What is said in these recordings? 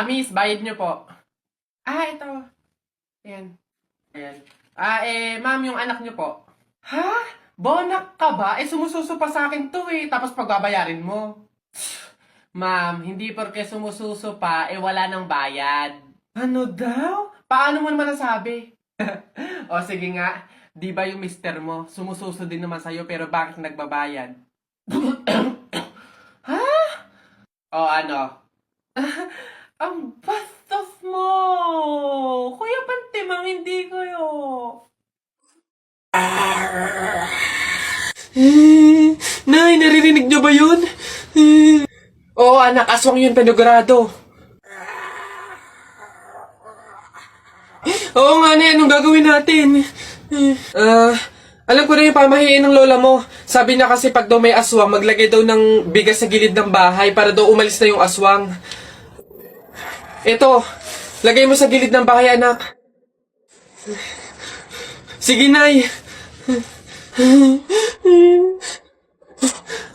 Miss, bayad niyo po. Ito. Ayan. Ayan. Ma'am, yung anak niyo po. Ha? Bonak ka ba? Sumususo pa sa akin to tapos pagbabayarin mo. Ma'am, hindi porke sumususo pa, wala nang bayad. Ano daw? Paano mo naman nasabi? O sige nga, di ba yung mister mo, sumususo din naman sa'yo pero bakit nagbabayad? Ha? O ano? Ang bastos mo! Kuya Pantimang, hindi kayo. Nay, naririnig niyo ba yun? Oo anak, aswang yun, penogrado. Oo nga na, anong gagawin natin? Alam ko na yung pamahiin ng lola mo. Sabi niya kasi pag daw may aswang, maglagay daw ng bigas sa gilid ng bahay para daw umalis na yung aswang. Ito, lagay mo sa gilid ng bahay, anak. Sige, Nay.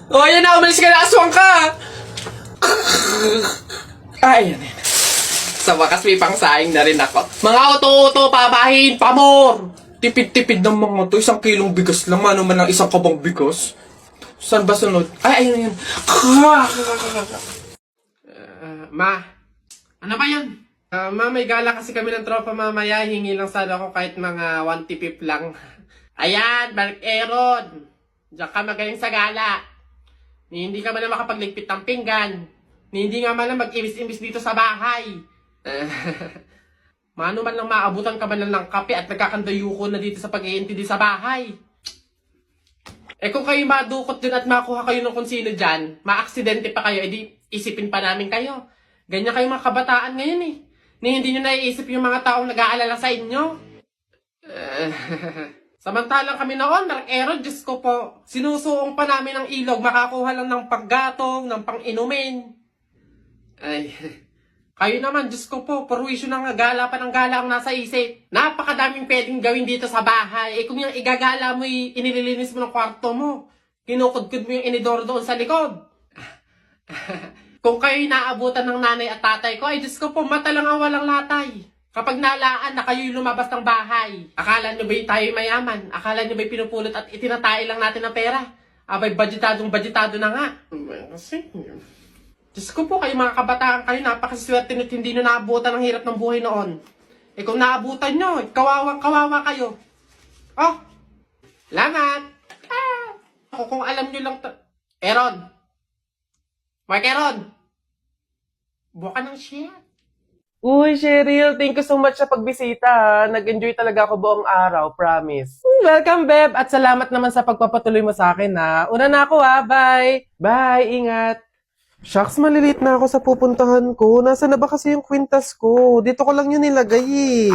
O, yan na, umalis ka na, aswang ka! Ayan. Sa wakas may pangsaing na rin ako. Mga oto-oto, papahin, pamor! Tipid-tipid ng mga to. 1 kilong bigas lang. Ano man ang 1 kabang bigas? Saan ba sunod? Ayun. Ma, ano ba yan? Ma, may gala kasi kami ng tropa mamaya. Hingi lang sana ako kahit mga 1 tipip lang. Ayan, Mark Aaron. Diyan ka magaling sa gala. Ni hindi ka man na makapagligpit ng pinggan. Ni hindi nga man lang mag-imis-imis dito sa bahay. Mano man lang maabutan ka man lang ng kape at nagkakandayuko na dito sa pag-iintindi sa bahay. Kung kayo madukot din at makuha kayo ng kung sino dyan, maaksidente pa kayo, edi isipin pa namin kayo. Ganyan kayo mga kabataan ngayon Ni hindi nyo naiisip yung mga taong nag-aalala sa inyo. Samantalang kami noon, Mark Aaron, Diyos ko po, sinusuong pa namin ng ilog, makakuha lang ng panggatong, ng pang-inumin. Kayo naman, Diyos ko po, perwisyo ng gala pa ng gala ang nasa isip. Napakadaming pwedeng gawin dito sa bahay. Kung yung igagala mo, inililinis mo ng kwarto mo. Kinukudkud mo yung inidoro doon sa likod. Kung kayo naabutan ng nanay at tatay ko, Diyos ko po, mata lang ang walang latay. Kapag nalaan na kayo'y lumabas ng bahay, akala nyo ba'y tayo'y mayaman? Akala nyo ba'y pinupulot at itinatay lang natin ng pera? Abay, budgetado na nga. Kasi, Diyos ko po, kayo mga kabataan kayo, napakaswerte nyo't hindi nyo naabutan ang hirap ng buhay noon. Kung naabutan nyo, kawawang-kawawa kayo. Oh, lamat. Kung alam nyo lang Aaron. Mark Aaron. Buka ng shit. Uy, Cheryl, thank you so much sa pagbisita. Nag-enjoy talaga ako buong araw, promise. Welcome, Beb, at salamat naman sa pagpapatuloy mo sa akin, Una na ako, Bye! Bye, ingat! Shucks, malilate na ako sa pupuntahan ko. Nasaan na ba kasi yung kwintas ko? Dito ko lang yun nilagay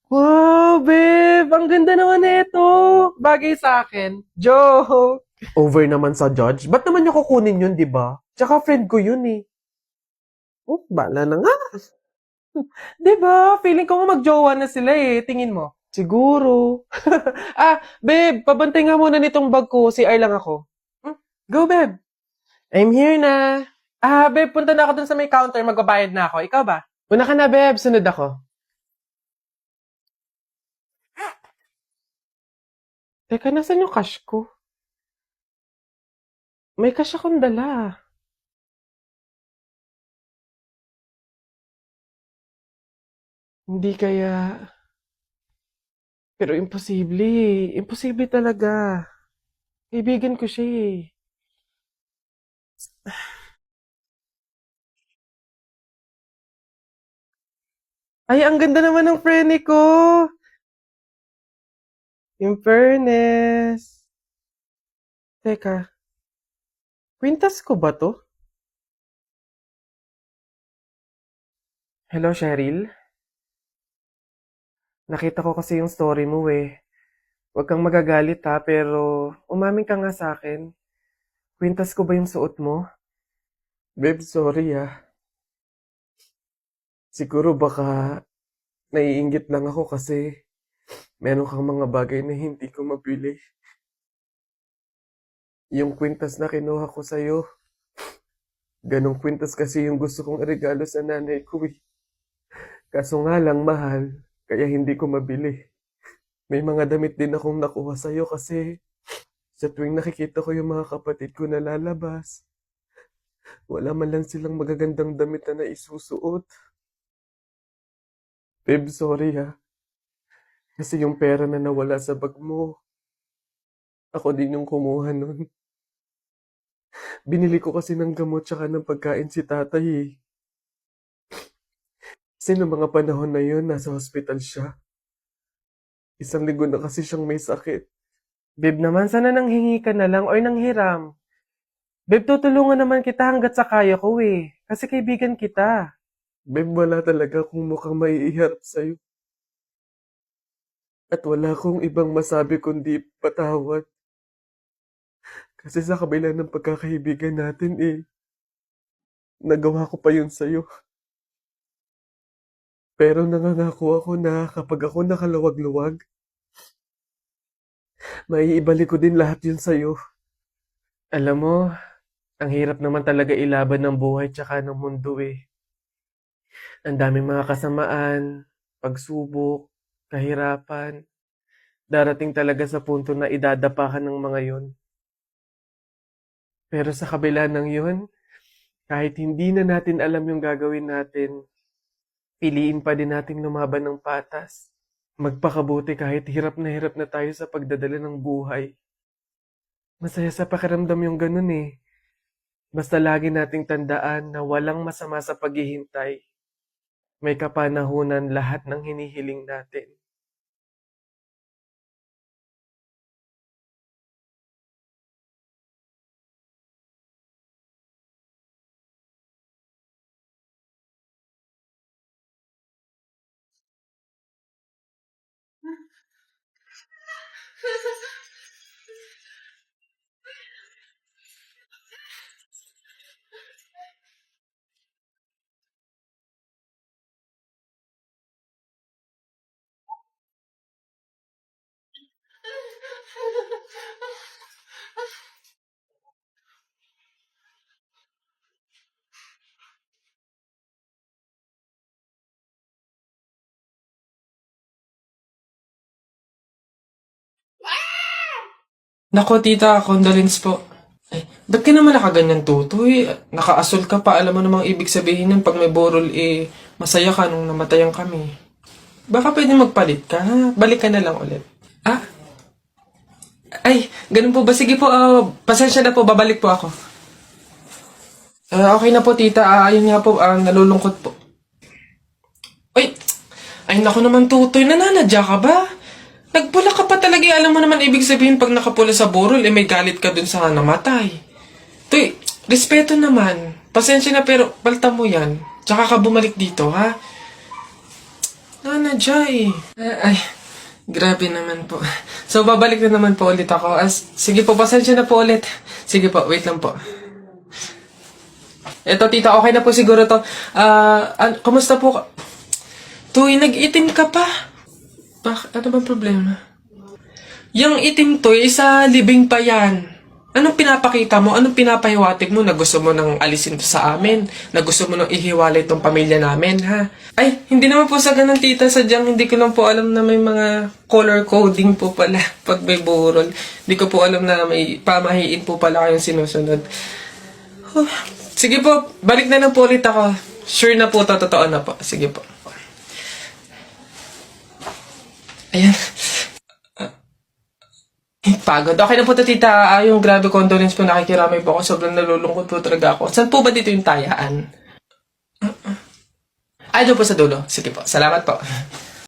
Wow, babe! Ang ganda naman nito! Bagay sa akin. Joke! Over naman sa judge. Ba't naman niya kukunin yun, di ba? Tsaka friend ko yun bala na nga. Di ba? Feeling ko nga magjowa na sila Tingin mo? Siguro. Babe, pabantay nga muna nitong bag ko. CR lang ako. Go, babe. I'm here na. Babe, punta na ako dun sa may counter. Magbabayad na ako. Ikaw ba? Una ka na, babe. Sunod ako. Teka, nasan yung cash ko? May cash akong dala. Hindi kaya... Pero imposible Imposible talaga. Kaibigan ko siya Ay, ang ganda naman ng prene ko. In fairness. Teka. Kwintas ko ba to? Hello, Cheryl? Nakita ko kasi yung story mo Huwag kang magagalit pero umamin ka nga sa akin. Kwintas ko ba yung suot mo? Babe, sorry Siguro baka naiinggit lang ako kasi meron kang mga bagay na hindi ko mabili. Yung kwintas na kinuha ko sa'yo, ganong kwintas kasi yung gusto kong regalo sa nanay ko eh. Kaso nga lang mahal, kaya hindi ko mabili. May mga damit din akong nakuha sa'yo kasi sa tuwing nakikita ko yung mga kapatid ko na lalabas, wala man lang silang magagandang damit na naisusuot. Babe, sorry ha. Kasi yung pera na nawala sa bag mo, ako din yung kumuha nun. Binili ko kasi ng gamot tsaka ng pagkain si tatay eh. Kasi noong mga panahon na yun, nasa hospital siya. 1 linggo na kasi siyang may sakit. Babe naman, sana nanghingi ka na lang or nanghiram. Babe, tutulungan naman kita hanggat sa kaya ko eh. Kasi kaibigan kita. Babe, wala talaga akong mukhang maiiharap sa'yo. At wala akong ibang masabi kundi patawad. Kasi sa kabila ng pagkakaibigan natin eh, nagawa ko pa yun sa'yo. Pero nangangako ako na kapag ako nakaluwag-luwag, maiibalik ko din lahat yun sa'yo. Alam mo, ang hirap naman talaga ilaban ng buhay tsaka ng mundo eh. Ang daming mga kasamaan, pagsubok, kahirapan. Darating talaga sa punto na idadapa ka ng mga yun. Pero sa kabila ng yun, kahit hindi na natin alam yung gagawin natin, piliin pa din natin lumaban ng patas. Magpakabuti kahit hirap na tayo sa pagdadala ng buhay. Masaya sa pakiramdam yung ganun eh. Basta lagi nating tandaan na walang masama sa paghihintay. May kapanahunan lahat ng hinihiling natin. Nako, tita, condolence po. Ay, ba't ka naman nakaganyan, tutoy? Nakaasol ka pa. Alam mo namang ibig sabihin nun pag may borol, masaya ka nung namatayan kami. Baka pwede magpalit ka, ha? Balik ka na lang ulit. Ah? Ay, ganun po ba? Sige po, pasensya na po, babalik po ako. Okay na po, tita. Ayun nga po, nalulungkot po. Ay, naku naman, tutoy. Nananadya ka ba? Nagpula ka pa talaga. Alam mo naman ibig sabihin pag nakapula sa burol, may galit ka dun sa namatay. Tuy, respeto naman. Pasensya na pero palta mo yan. Tsaka ka bumalik dito, ha? Nanadya eh. Ay, grabe naman po. So, babalik na naman po ulit ako. Sige po, pasensya na po ulit. Sige po, wait lang po. Eto, tita, okay na po siguro to. Kumusta po ka? Tuy, nag-itim ka pa. Ano bang problema? Yung itim to, isa libing pa yan. Anong pinapakita mo? Anong pinapahiwatig mo na gusto mo nang alisin to sa amin? Na gusto mo nang ihiwalay tong pamilya namin, ha? Ay, hindi naman po sa ganun, tita. Sadyang hindi ko lang po alam na may mga color coding po pala pag may burol. Hindi ko po alam na may pamahiin po pala kayong sinusunod. Sige po, balik na lang po ulit ako. Sure na po, totoo na po. Sige po. Ayan. Pagod. Okay na po to, tita. Yung grabe condolence po, nakikiramay po ako. Sobrang nalulungkot po talaga ako. Saan po ba dito yung tayaan? Ay, doon po sa dulo. Sige po. Salamat po.